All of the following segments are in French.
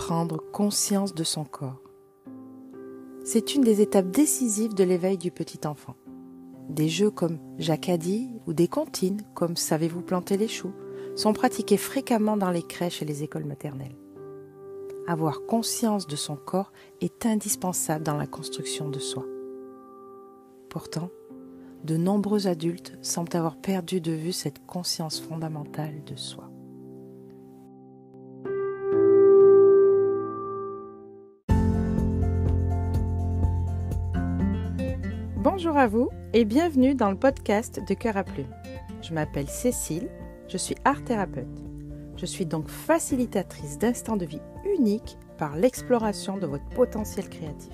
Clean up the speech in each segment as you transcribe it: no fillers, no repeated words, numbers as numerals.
prendre conscience de son corps. C'est une des étapes décisives de l'éveil du petit enfant. Des jeux comme Jacadie ou des comptines comme Savez-vous planter les choux sont pratiqués fréquemment dans les crèches et les écoles maternelles. Avoir conscience de son corps est indispensable dans la construction de soi. Pourtant, de nombreux adultes semblent avoir perdu de vue cette conscience fondamentale de soi. Bonjour à vous et bienvenue dans le podcast de Cœur à Plume. Je m'appelle Cécile, je suis art-thérapeute. Je suis donc facilitatrice d'instants de vie uniques par l'exploration de votre potentiel créatif.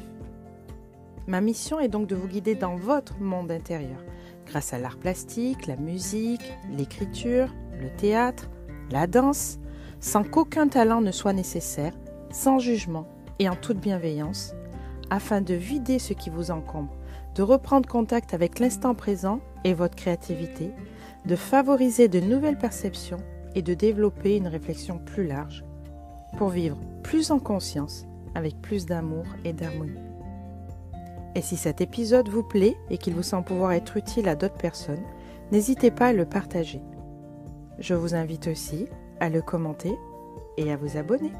Ma mission est donc de vous guider dans votre monde intérieur, grâce à l'art plastique, la musique, l'écriture, le théâtre, la danse, sans qu'aucun talent ne soit nécessaire, sans jugement et en toute bienveillance, afin de vider ce qui vous encombre, de reprendre contact avec l'instant présent et votre créativité, de favoriser de nouvelles perceptions et de développer une réflexion plus large pour vivre plus en conscience, avec plus d'amour et d'harmonie. Et si cet épisode vous plaît et qu'il vous semble pouvoir être utile à d'autres personnes, n'hésitez pas à le partager. Je vous invite aussi à le commenter et à vous abonner.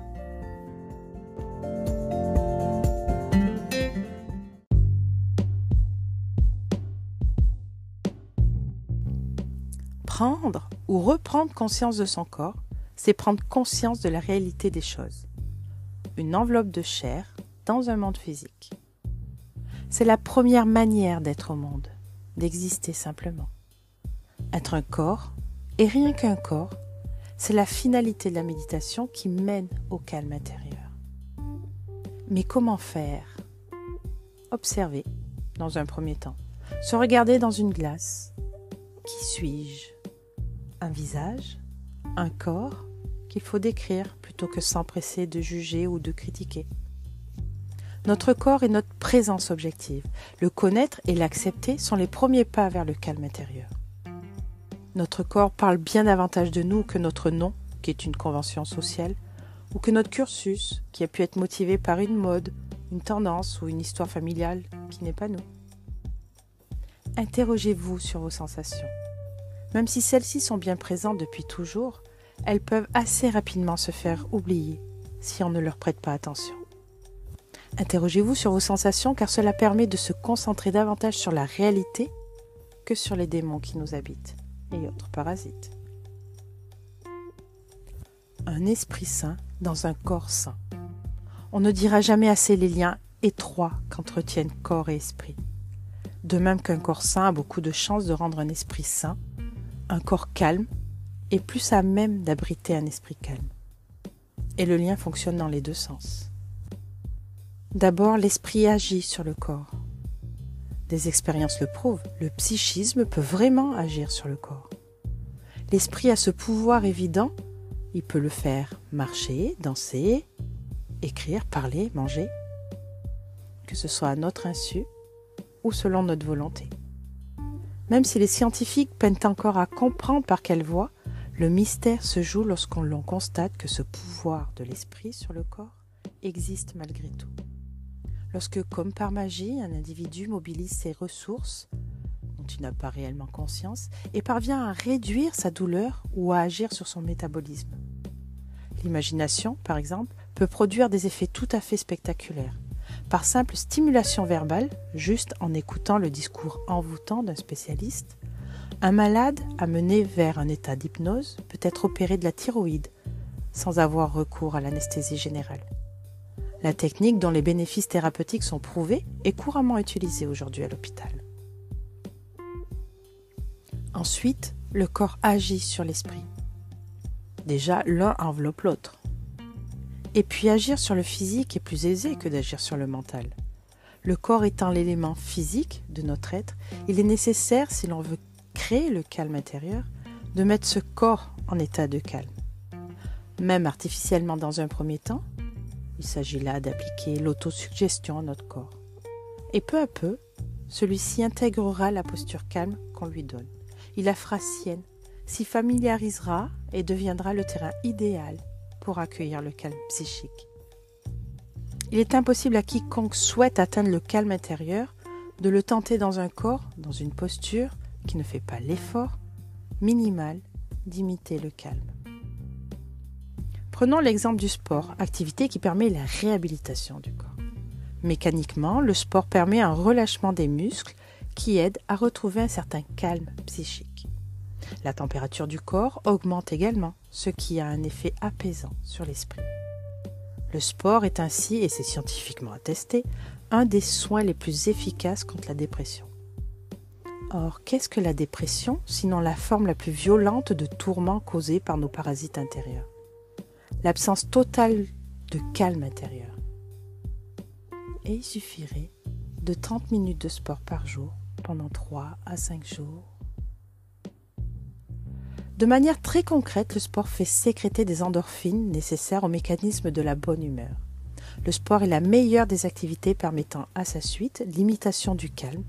Prendre ou reprendre conscience de son corps, c'est prendre conscience de la réalité des choses. Une enveloppe de chair dans un monde physique. C'est la première manière d'être au monde, d'exister simplement. Être un corps, et rien qu'un corps, c'est la finalité de la méditation qui mène au calme intérieur. Mais comment faire ? Observer, dans un premier temps. Se regarder dans une glace. Qui suis-je ? Un visage, un corps qu'il faut décrire plutôt que s'empresser de juger ou de critiquer. Notre corps est notre présence objective. Le connaître et l'accepter sont les premiers pas vers le calme intérieur. Notre corps parle bien davantage de nous que notre nom, qui est une convention sociale, ou que notre cursus, qui a pu être motivé par une mode, une tendance ou une histoire familiale qui n'est pas nous. Interrogez-vous sur vos sensations. Même si celles-ci sont bien présentes depuis toujours, elles peuvent assez rapidement se faire oublier si on ne leur prête pas attention. Interrogez-vous sur vos sensations car cela permet de se concentrer davantage sur la réalité que sur les démons qui nous habitent et autres parasites. Un esprit sain dans un corps sain. On ne dira jamais assez les liens étroits qu'entretiennent corps et esprit. De même qu'un corps sain a beaucoup de chances de rendre un esprit sain, un corps calme est plus à même d'abriter un esprit calme. Et le lien fonctionne dans les deux sens. D'abord, l'esprit agit sur le corps. Des expériences le prouvent, le psychisme peut vraiment agir sur le corps. L'esprit a ce pouvoir évident, il peut le faire marcher, danser, écrire, parler, manger, que ce soit à notre insu ou selon notre volonté. Même si les scientifiques peinent encore à comprendre par quelle voie, le mystère se joue lorsqu'on constate que ce pouvoir de l'esprit sur le corps existe malgré tout. Lorsque, comme par magie, un individu mobilise ses ressources, dont il n'a pas réellement conscience, et parvient à réduire sa douleur ou à agir sur son métabolisme. L'imagination, par exemple, peut produire des effets tout à fait spectaculaires. Par simple stimulation verbale, juste en écoutant le discours envoûtant d'un spécialiste, un malade amené vers un état d'hypnose peut être opéré de la thyroïde sans avoir recours à l'anesthésie générale. La technique dont les bénéfices thérapeutiques sont prouvés est couramment utilisée aujourd'hui à l'hôpital. Ensuite, le corps agit sur l'esprit. Déjà, l'un enveloppe l'autre. Et puis agir sur le physique est plus aisé que d'agir sur le mental. Le corps étant l'élément physique de notre être, il est nécessaire, si l'on veut créer le calme intérieur, de mettre ce corps en état de calme. Même artificiellement dans un premier temps, il s'agit là d'appliquer l'autosuggestion à notre corps. Et peu à peu, celui-ci intégrera la posture calme qu'on lui donne. Il la fera sienne, s'y familiarisera et deviendra le terrain idéal pour accueillir le calme psychique Il est impossible à quiconque souhaite atteindre le calme intérieur de le tenter dans un corps, dans une posture qui ne fait pas l'effort minimal d'imiter le calme. Prenons l'exemple du sport, activité qui permet la réhabilitation du corps. Mécaniquement, le sport permet un relâchement des muscles qui aide à retrouver un certain calme psychique. La température du corps augmente également, ce qui a un effet apaisant sur l'esprit. Le sport est ainsi, et c'est scientifiquement attesté, un des soins les plus efficaces contre la dépression. Or, qu'est-ce que la dépression, sinon la forme la plus violente de tourment causé par nos parasites intérieurs? L'absence totale de calme intérieur. Et il suffirait de 30 minutes de sport par jour pendant 3 à 5 jours. De manière très concrète, le sport fait sécréter des endorphines nécessaires au mécanisme de la bonne humeur. Le sport est la meilleure des activités permettant à sa suite l'imitation du calme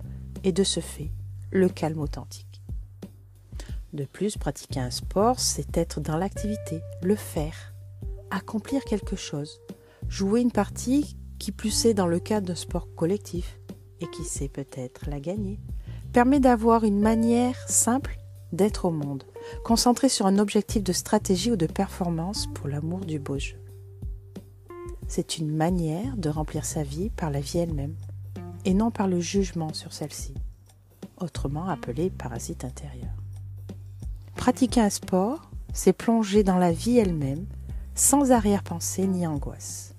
et de ce fait, le calme authentique. De plus, pratiquer un sport, c'est être dans l'activité, le faire, accomplir quelque chose, jouer une partie qui plus est dans le cadre d'un sport collectif et qui sait peut-être la gagner, permet d'avoir une manière simple d'être au monde, concentrée sur un objectif de stratégie ou de performance pour l'amour du beau jeu. C'est une manière de remplir sa vie par la vie elle-même et non par le jugement sur celle-ci, autrement appelé parasite intérieur. Pratiquer un sport, c'est plonger dans la vie elle-même sans arrière-pensée ni angoisse.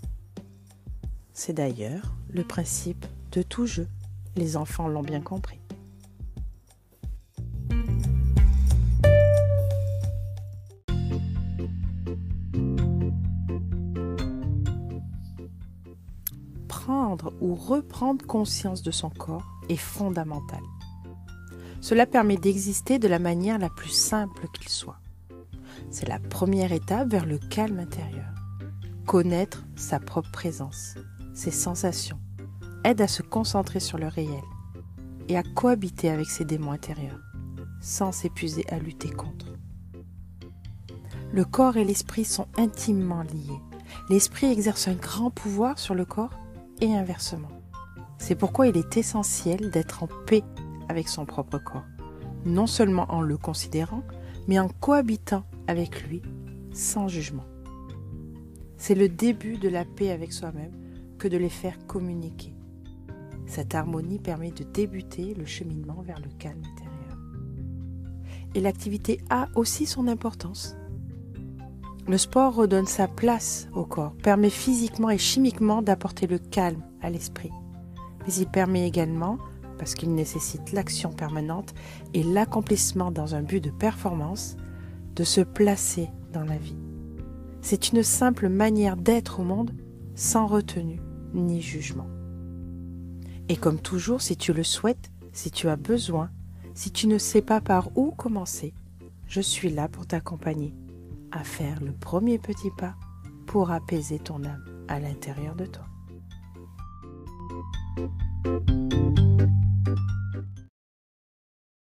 C'est d'ailleurs le principe de tout jeu. Les enfants l'ont bien compris. Prendre ou reprendre conscience de son corps est fondamental. Cela permet d'exister de la manière la plus simple qu'il soit. C'est la première étape vers le calme intérieur. Connaître sa propre présence, ses sensations, aide à se concentrer sur le réel et à cohabiter avec ses démons intérieurs, sans s'épuiser à lutter contre. Le corps et l'esprit sont intimement liés. L'esprit exerce un grand pouvoir sur le corps et inversement. C'est pourquoi il est essentiel d'être en paix avec son propre corps, non seulement en le considérant, mais en cohabitant avec lui sans jugement. C'est le début de la paix avec soi-même que de les faire communiquer. Cette harmonie permet de débuter le cheminement vers le calme intérieur. Et l'activité a aussi son importance. Le sport redonne sa place au corps, permet physiquement et chimiquement d'apporter le calme à l'esprit. Mais il permet également, parce qu'il nécessite l'action permanente et l'accomplissement dans un but de performance, de se placer dans la vie. C'est une simple manière d'être au monde sans retenue ni jugement. Et comme toujours, si tu le souhaites, si tu as besoin, si tu ne sais pas par où commencer, je suis là pour t'accompagner à faire le premier petit pas pour apaiser ton âme à l'intérieur de toi.